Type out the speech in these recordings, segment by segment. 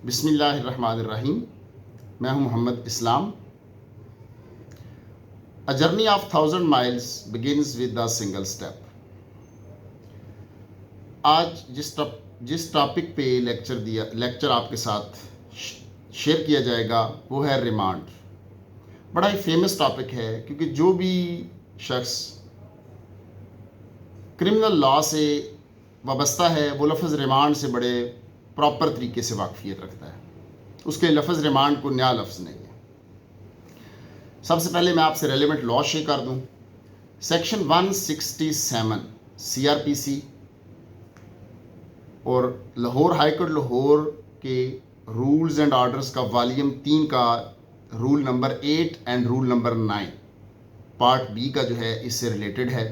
बिस्मिल्लाहिर्रहमानिर्रहीम। मैं हूं Mohammad Islam. A journey of 1000 miles begins with a single step. आज जिस टॉपिक पे लेक्चर आपके साथ शेयर किया जाएगा वो है रिमांड। बड़ा ही फेमस टॉपिक है क्योंकि जो भी शख्स क्रिमिनल लॉ से वाबस्ता है वो लफ्ज़ रिमांड से बड़े प्रॉपर तरीके से वाकफियत रखता है। उसके लफ्ज़ रिमांड को नया लफ्ज़ नहीं है। सबसे पहले मैं आपसे रेलेवेंट लॉ शेयर कर दूं। सेक्शन 167 सीआरपीसी और लाहौर हाईकोर्ट लाहौर के रूल्स एंड ऑर्डर्स का वॉल्यूम 3 का rule number 8 and rule number 9 part B का जो है इससे रिलेटेड है।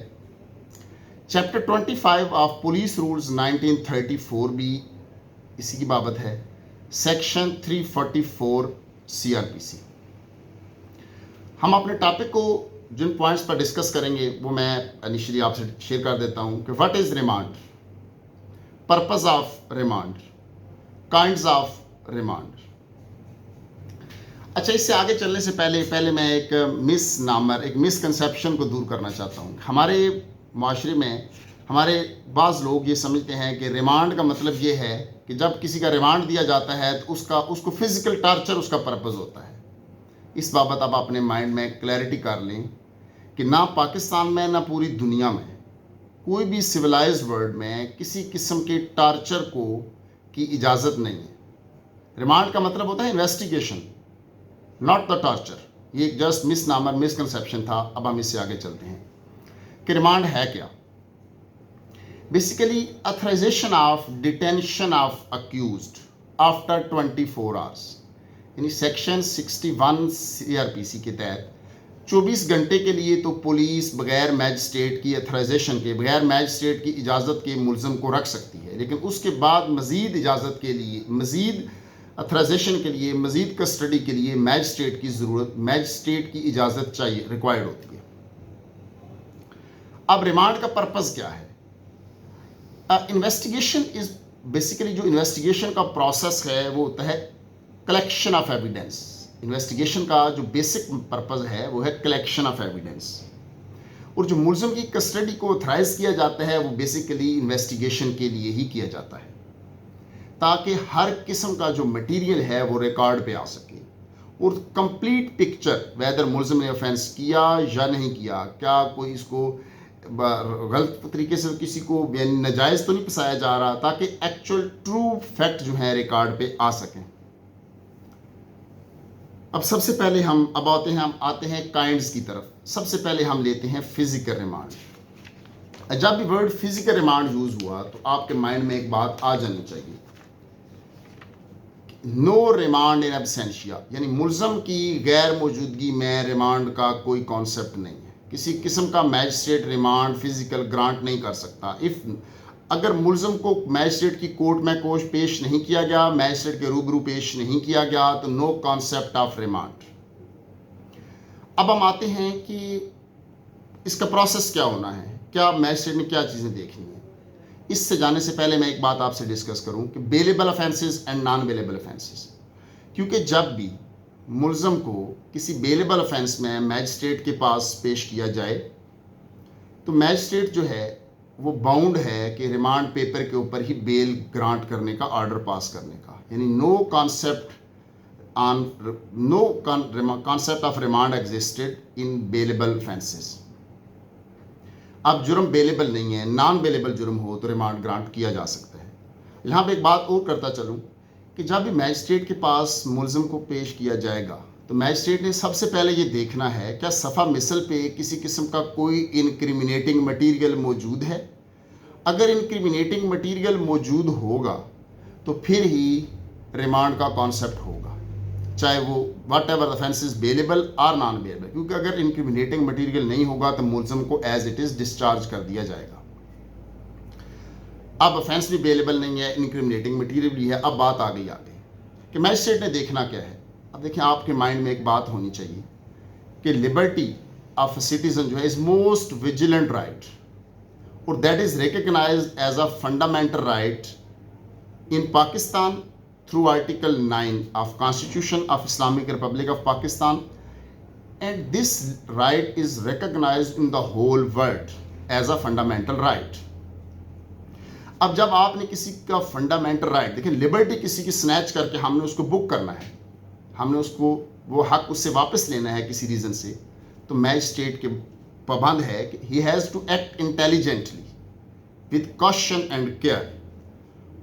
चैप्टर 25 ऑफ पुलिस रूल्स 1934 भी इसी की बाबत है। Section 344 CrPC. हम अपने टॉपिक को जिन पॉइंट्स पर डिस्कस करेंगे वो मैं इनिशियली आपसे शेयर कर देता हूं कि what is remand, purpose of remand, kinds of remand. अच्छा, इससे आगे चलने से पहले मैं एक मिसकंसेप्शन को दूर करना चाहता हूं। हमारे माशरे में हमारे बाज़ लोग ये समझते हैं कि रिमांड का मतलब ये है कि जब किसी का रिमांड दिया जाता है तो उसको फिजिकल टॉर्चर उसका पर्पस होता है। इस बाबत आप अपने माइंड में क्लैरिटी कर लें कि ना पाकिस्तान में ना पूरी दुनिया में कोई भी सिविलाइज्ड वर्ल्ड में किसी किस्म के टॉर्चर की इजाज़त नहीं है। रिमांड का मतलब होता है इन्वेस्टिगेशन, नॉट द टॉर्चर। ये एक जस्ट मिसकंसेप्शन था। अब हम इससे आगे चलते हैं कि रिमांड है क्या। Basically authorisation of detention of accused after 24 hours, यानी सेक्शन 61 सीआरपीसी के तहत 24 घंटे के लिए तो पुलिस बगैर मैजिस्ट्रेट की ऑथराइजेशन के, बगैर मैजिस्ट्रेट की इजाज़त के मुलज़म को रख सकती है। लेकिन उसके बाद मज़ीद इजाज़त के लिए, मज़ीद ऑथराइजेशन के लिए, मज़ीद कस्टडी के लिए मैजिस्ट्रेट की ज़रूरत, मैजिस्ट्रेट की इजाज़त चाहिए, रिक्वायर्ड होती है। अब रिमांड का पर्पज़ क्या है? इन्वेस्टिगेशन इज़ बेसिकली, जो इन्वेस्टिगेशन का प्रोसेस है वो होता है कलेक्शन ऑफ एविडेंस। इन्वेस्टिगेशन का जो बेसिक पर्पज़ है वो है कलेक्शन ऑफ एविडेंस। और जो मुलज़म की कस्टडी को ऑथराइज किया जाता है वो बेसिकली इन्वेस्टिगेशन के लिए ही किया जाता है, ताकि हर किस्म का जो मटेरियल है वो रिकॉर्ड पे आ सके और कंप्लीट पिक्चर, वेदर मुलज़म ने ऑफेंस किया या नहीं किया, क्या कोई इसको गलत तरीके से किसी को नाजायज़ तो नहीं फंसाया जा रहा, ताकि एक्चुअल ट्रू फैक्ट जो है रिकॉर्ड पे आ सकें। अब सबसे पहले हम आते हैं काइंड्स की तरफ। सबसे पहले हम लेते हैं फिजिकल रिमांड। जब भी वर्ड फिजिकल रिमांड यूज हुआ तो आपके माइंड में एक बात आ जानी चाहिए, नो रिमांड इन एब्सेंशिया, यानी मुलज़म की गैर मौजूदगी में रिमांड का कोई कॉन्सेप्ट नहीं है। किसी किस्म का मैजिस्ट्रेट रिमांड फिजिकल ग्रांट नहीं कर सकता। अगर मुलज़म को मैजिस्ट्रेट की कोर्ट में पेश नहीं किया गया, मैजिस्ट्रेट के रूबरू पेश नहीं किया गया, तो नो कॉन्सेप्ट ऑफ रिमांड। अब हम आते हैं कि इसका प्रोसेस क्या होना है, क्या मैजिस्ट्रेट ने क्या चीज़ें देखनी है। इससे जाने से पहले मैं एक बात आपसे डिस्कस करूं कि bailable offences and non bailable offences. क्योंकि जब भी मुलज़म को किसी बेलेबल ऑफेंस में मैजिस्ट्रेट के पास पेश किया जाए तो मैजिस्ट्रेट जो है वो बाउंड है कि रिमांड पेपर के ऊपर ही बेल ग्रांट करने का, ऑर्डर पास करने का, यानी no concept of remand existed in bailable offences. अब जुर्म बेलेबल नहीं है, नॉन बेलेबल जुर्म हो तो रिमांड ग्रांट किया जा सकता है। यहाँ पे एक बात और करता चलूँ कि जब भी मैजिस्ट्रेट के पास मुलज़म को पेश किया जाएगा तो मैजिस्ट्रेट ने सबसे पहले ये देखना है क्या सफ़ा मिसल पे किसी किस्म का कोई इनक्रिमिनेटिंग मटीरियल मौजूद है। अगर इनक्रिमिनेटिंग मटीरियल मौजूद होगा तो फिर ही रिमांड का कॉन्सेप्ट होगा, चाहे वो what ever offence is bailable और नॉन बेलेबल। क्योंकि अगर इनक्रिमिनेटिंग मटीरियल नहीं होगा तो मुलज़म को एज इट इज़ डिस्चार्ज कर दिया जाएगा। अब ऑफेंस भी बेलेबल नहीं है, इनक्रिमिनेटिंग मटीरियल भी है। अब बात आ गई आगे कि मैजिस्ट्रेट ने देखना क्या है। अब देखिए, आपके माइंड में एक बात होनी चाहिए कि लिबर्टी ऑफ सिटीजन जो है इज मोस्ट विजिलेंट राइट, और that is recognised as a fundamental right in Pakistan through Article 9 of Constitution of Islamic Republic of Pakistan, and this right is recognized in the whole world as a fundamental right. अब जब आपने किसी का fundamental right, देखिए liberty किसी की snatch करके हमने उसको बुक करना है, हमने उसको वो हक उससे वापस लेना है किसी रीज़न से, तो मैजिस्ट्रेट के पाबंद है कि he has to act intelligently with caution and care.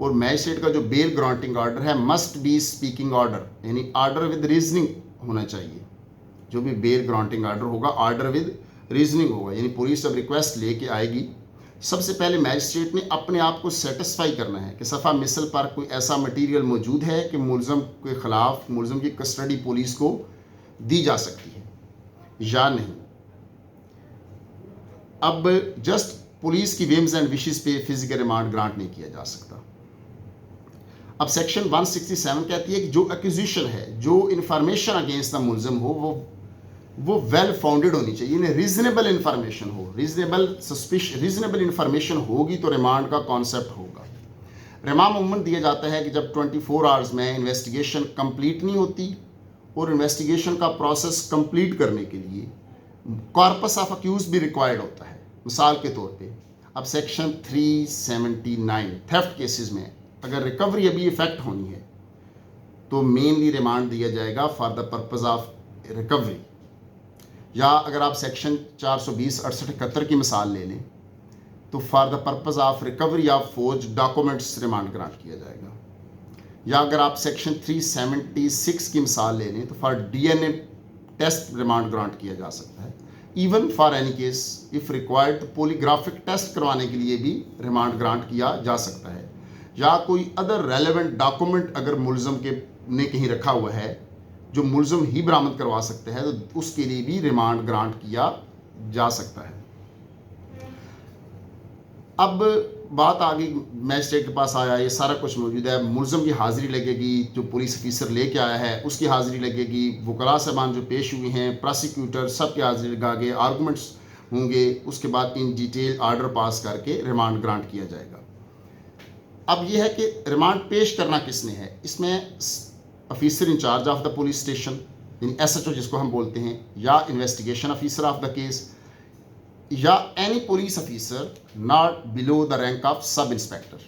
और मैजिस्ट्रेट का जो बेल ग्रांटिंग ऑर्डर है मस्ट बी स्पीकिंग ऑर्डर, यानी ऑर्डर विद रीजनिंग होना चाहिए। जो भी बेल ग्रांटिंग ऑर्डर होगा ऑर्डर विद रीजनिंग होगा, यानी पुलिस जब रिक्वेस्ट लेके आएगी, सबसे पहले मैजिस्ट्रेट ने अपने आप को सेटिस्फाई करना है कि सफ़ा मिसल पर कोई ऐसा मटेरियल मौजूद है कि मुलज़म के ख़िलाफ़ मुलज़म की कस्टडी पुलिस को दी जा सकती है या नहीं। अब जस्ट पुलिस की विम्स एंड विशेस पे फिजिकल रिमांड ग्रांट नहीं किया जा सकता। अब सेक्शन 167 कहती है कि जो एक्यूजिशन है, जो इन्फॉर्मेशन अगेंस्ट द मुलज़म हो वो वेल फाउंडेड होनी चाहिए, यानी रीजनेबल इन्फॉर्मेशन हो। रीजनेबल इन्फॉर्मेशन होगी तो रिमांड का कॉन्सेप्ट होगा। रिमांड अमूमन दिया जाता है कि जब 24 आवर्स में इन्वेस्टिगेशन कंप्लीट नहीं होती, और इन्वेस्टिगेशन का प्रोसेस कंप्लीट करने के लिए कॉर्पस ऑफ अक्यूज भी रिक्वायर्ड होता है। मिसाल के तौर पे अब सेक्शन 379 थेफ्ट केसेस में अगर रिकवरी अभी इफेक्ट होनी है तो मेनली रिमांड दिया जाएगा for the purpose of recovery. या अगर आप सेक्शन 420, 68, 71 की मिसाल ले लें तो for the purpose of recovery of forge documents remand grant किया जाएगा। या अगर आप सेक्शन 376 की मिसाल ले लें तो for DNA test remand grant किया जा सकता है। Even for any case if required तो पॉलीग्राफिक टेस्ट करवाने के लिए भी रिमांड ग्रांट किया जा सकता है। या कोई अदर रेलेवेंट डॉक्यूमेंट अगर मुलज़म के ने कहीं रखा हुआ है जो मुलज़म ही बरामद करवा सकते हैं तो उसके लिए भी रिमांड ग्रांट किया जा सकता है। अब बात आ गई, मैजिस्ट्रेट के पास आया, ये सारा कुछ मौजूद है, मुलज़म की हाज़िरी लगेगी, जो पुलिस ऑफिसर लेके आया है उसकी हाज़िरी लगेगी, वकला साहबान जो पेश हुए हैं, प्रोसिक्यूटर सब की हाज़िरी लगा के आर्गूमेंट्स होंगे, उसके बाद इन डिटेल ऑर्डर पास करके रिमांड ग्रांट किया जाएगा। अब यह है कि रिमांड पेश करना किसने है, इसमें officer in charge of the police station यानी SHO जिसको हम बोलते हैं, या investigation officer of the case, या any police officer not below the rank of sub inspector.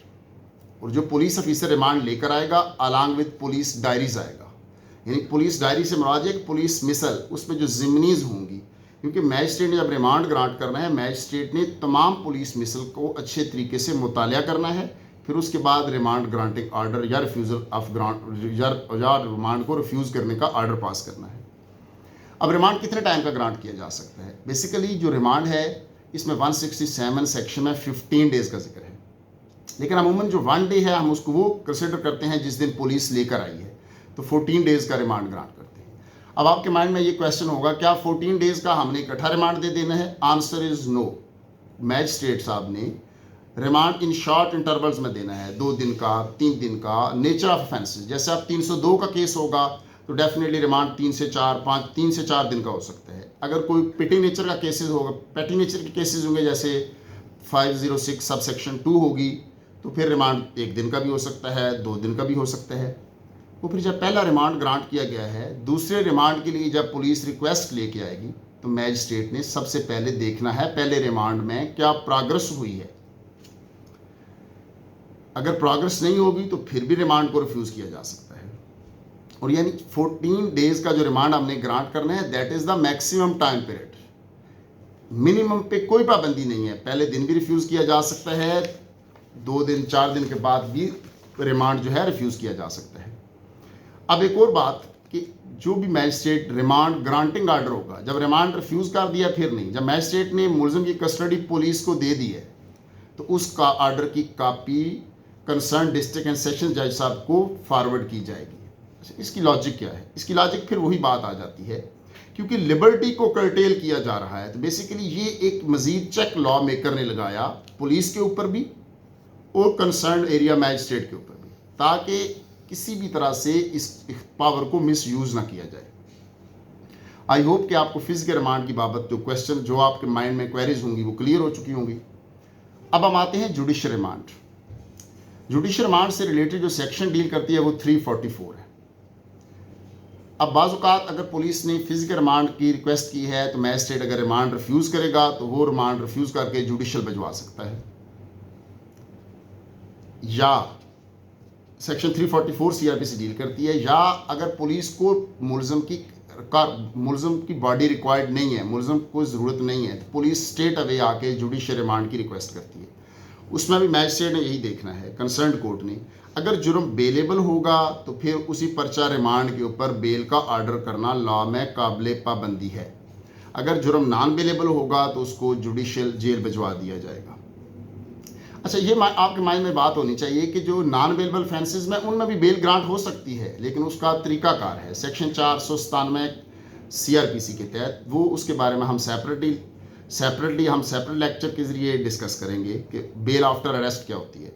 और जो पुलिस ऑफिसर रिमांड लेकर आएगा अलॉन्ग विद पुलिस डायरीज आएगा, यानी पुलिस डायरी से मुराद है कि पुलिस मिसल उसमें जो जिमनीज होंगी, क्योंकि मैजिस्ट्रेट ने जब रिमांड ग्रांट करना है मैजिस्ट्रेट ने तमाम पुलिस मिसल को अच्छे तरीके से मुतालिया करना है, फिर उसके बाद रिमांड ग्रांटिंग ऑर्डर या रिफ्यूज़ल ऑफ ग्रांट या रिमांड को रिफ्यूज़ करने का ऑर्डर पास करना है। अब रिमांड कितने टाइम का ग्रांट किया जा सकता है? बेसिकली जो रिमांड है इसमें 167 सेक्शन में 15 डेज़ का जिक्र है, लेकिन अमूमन जो 1 डे है हम उसको वो कंसिडर करते हैं जिस दिन पुलिस लेकर आई है, तो 14 डेज़ का रिमांड ग्रांट करते हैं। अब आपके माइंड में ये क्वेश्चन होगा, क्या 14 डेज़ का हमने इकट्ठा रिमांड दे देना है? Answer is no. मैजिस्ट्रेट साहब ने रिमांड इन शॉर्ट इंटरवल्स में देना है, 2 दिन का, 3 दिन का। नेचर ऑफ ऑफेंसेस, जैसे अब 302 का केस होगा तो डेफिनेटली रिमांड 3 से 4 दिन का हो सकता है। अगर कोई पेटी नेचर का केसेस होगा, पेटी नेचर के केसेस होंगे जैसे 506 सब सेक्शन 2 होगी, तो फिर रिमांड 1 दिन का भी हो सकता है, 2 दिन का भी हो सकता है। तो फिर जब पहला रिमांड ग्रांट किया गया है, दूसरे रिमांड के लिए जब पुलिस रिक्वेस्ट लेके आएगी तो मैजिस्ट्रेट ने सबसे पहले देखना है पहले रिमांड में क्या प्रोग्रेस हुई है। अगर प्रोग्रेस नहीं होगी तो फिर भी रिमांड को रिफ्यूज़ किया जा सकता है। और यानी 14 डेज़ का जो रिमांड हमने ग्रांट करना है that is the maximum time period. Minimum पे कोई पाबंदी नहीं है, पहले दिन भी रिफ्यूज़ किया जा सकता है, 2 दिन 4 दिन के बाद भी रिमांड जो है रिफ्यूज़ किया जा सकता है। अब एक और बात कि जो भी मैजिस्ट्रेट रिमांड ग्रांटिंग ऑर्डर होगा, जब रिमांड रिफ्यूज़ कर दिया फिर नहीं, जब मैजिस्ट्रेट ने मुलज़िम की कस्टडी पुलिस को दे दी है तो उसका ऑर्डर की copy concern district and session जज साहब को फॉरवर्ड की जाएगी। अच्छा, इसकी लॉजिक क्या है? इसकी लॉजिक फिर वही बात आ जाती है, क्योंकि लिबर्टी को कर्टेल किया जा रहा है तो बेसिकली ये एक मजीद चेक लॉ मेकर ने लगाया पुलिस के ऊपर भी और कंसर्न एरिया मैजिस्ट्रेट के ऊपर भी, ताकि किसी भी तरह से इस पावर को मिस यूज़ ना किया जाए। आई होप कि आपको फिजिकल रिमांड की बाबत जो क्वेश्चन जो आपके माइंड में क्वेरीज होंगी वो क्लियर हो चुकी होंगी। अब हम आते हैं जुडिशियल रिमांड। जुडिशियल रिमांड से रिलेटेड जो सेक्शन डील करती है वो 344 है। अब बाज़ औक़ात अगर पुलिस ने फिजिकल रिमांड की रिक्वेस्ट की है तो मैजिस्ट्रेट अगर रिमांड रिफ्यूज़ करेगा तो वो रिमांड रिफ्यूज़ करके जुडिशियल भिजवा सकता है, या सेक्शन 344 सीआरपीसी डील करती है, या अगर पुलिस को मुलज़म की बॉडी रिक्वायर्ड नहीं है, मुलज़म को ज़रूरत नहीं है, तो पुलिस स्ट्रेट अवे आके जुडिशियल रिमांड की रिक्वेस्ट करती है। उसमें भी मैजिस्ट्रेट ने यही देखना है, कंसर्न कोर्ट ने, अगर जुर्म बेलेबल होगा तो फिर उसी पर्चा रिमांड के ऊपर बेल का ऑर्डर करना लॉ में काबिल पाबंदी है। अगर जुर्म नॉन बेलेबल होगा तो उसको जुडिशियल जेल भिजवा दिया जाएगा। अच्छा, ये आपके माइंड में बात होनी चाहिए कि जो नॉन बेलेबल ऑफेंसेस में उनमें भी बेल ग्रांट हो सकती है, लेकिन उसका तरीकाकार है सेक्शन 497 सीआरपीसी के तहत। वो उसके बारे में हम सेपरेट लेक्चर के जरिए डिस्कस करेंगे कि बेल आफ्टर अरेस्ट क्या होती है।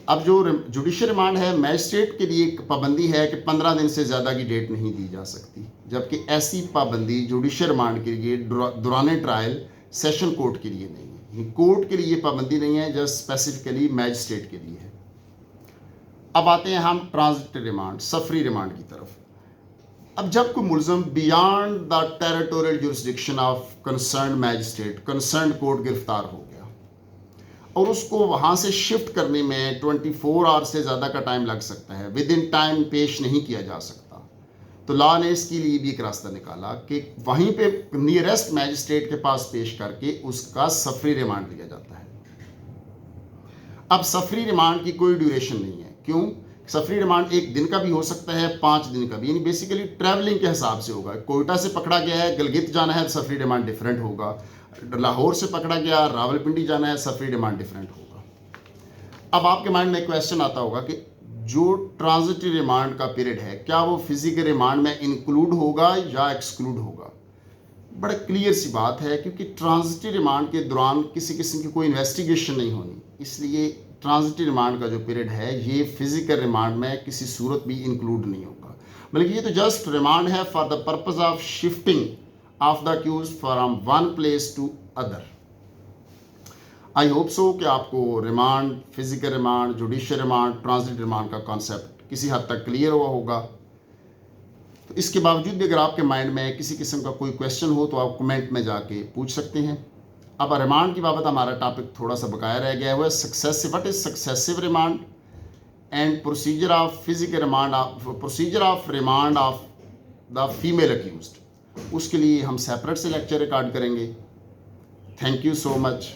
अब जो जुडिशियल रिमांड है, मैजिस्ट्रेट के लिए पाबंदी है कि 15 दिन से ज़्यादा की डेट नहीं दी जा सकती, जबकि ऐसी पाबंदी जुडिशियल रिमांड के लिए दौरान ट्रायल सेशन कोर्ट के लिए नहीं है। कोर्ट के लिए पाबंदी नहीं है, जस्ट स्पेसिफिकली मैजिस्ट्रेट के लिए है। अब आते हैं हम ट्रांजिटिव रिमांड, सफरी रिमांड की तरफ। अब जब कोई मुलज़म beyond the territorial jurisdiction of concern magistrate, concern court गिरफ्तार हो गया और उसको वहाँ से शिफ्ट करने में 24 आवर्स से ज़्यादा का टाइम लग सकता है, विद इन टाइम पेश नहीं किया जा सकता, तो लॉ ने इसके लिए भी एक रास्ता निकाला कि वहीं पे नियरेस्ट मैजिस्ट्रेट के पास पेश करके उसका सफरी रिमांड लिया जाता है। अब सफरी रिमांड की कोई ड्यूरेशन नहीं है। क्यों? सफरी रिमांड 1 दिन का भी हो सकता है, 5 दिन का भी, यानी बेसिकली ट्रैवलिंग के हिसाब से होगा। कोयटा से पकड़ा गया है, गिलगित जाना है, सफरी रिमांड डिफरेंट होगा। लाहौर से पकड़ा गया, रावलपिंडी जाना है, सफरी रिमांड डिफरेंट होगा। अब आपके माइंड में क्वेश्चन आता होगा कि जो ट्रांजिटिव रिमांड का पीरियड है, क्या वो फिजिकल रिमांड में इंक्लूड होगा या एक्सक्लूड होगा? बड़ा क्लियर सी बात है, क्योंकि ट्रांजिटिव रिमांड के दौरान किसी किस्म की कोई इन्वेस्टिगेशन नहीं होनी, इसलिए ट्रांजिटिव रिमांड का जो पीरियड है ये फिजिकल रिमांड में किसी सूरत भी इंक्लूड नहीं होगा, बल्कि ये तो जस्ट रिमांड है for the purpose of shifting of the accused from one place to other. I hope so कि आपको remand, physical remand, judicial remand, transitive remand का कॉन्सेप्ट किसी हद तक क्लियर हुआ होगा। तो इसके बावजूद भी अगर आपके माइंड में किसी किस्म का कोई क्वेश्चन हो तो आप कमेंट में जाके पूछ सकते हैं। अब रिमांड की बाबत हमारा टॉपिक थोड़ा सा बकाया रह गया हुआ है। Successive, what is successive remand and procedure of physical remand, procedure of remand of the female accused, उसके लिए हम सेपरेट से लेक्चर रिकॉर्ड करेंगे। Thank you so much.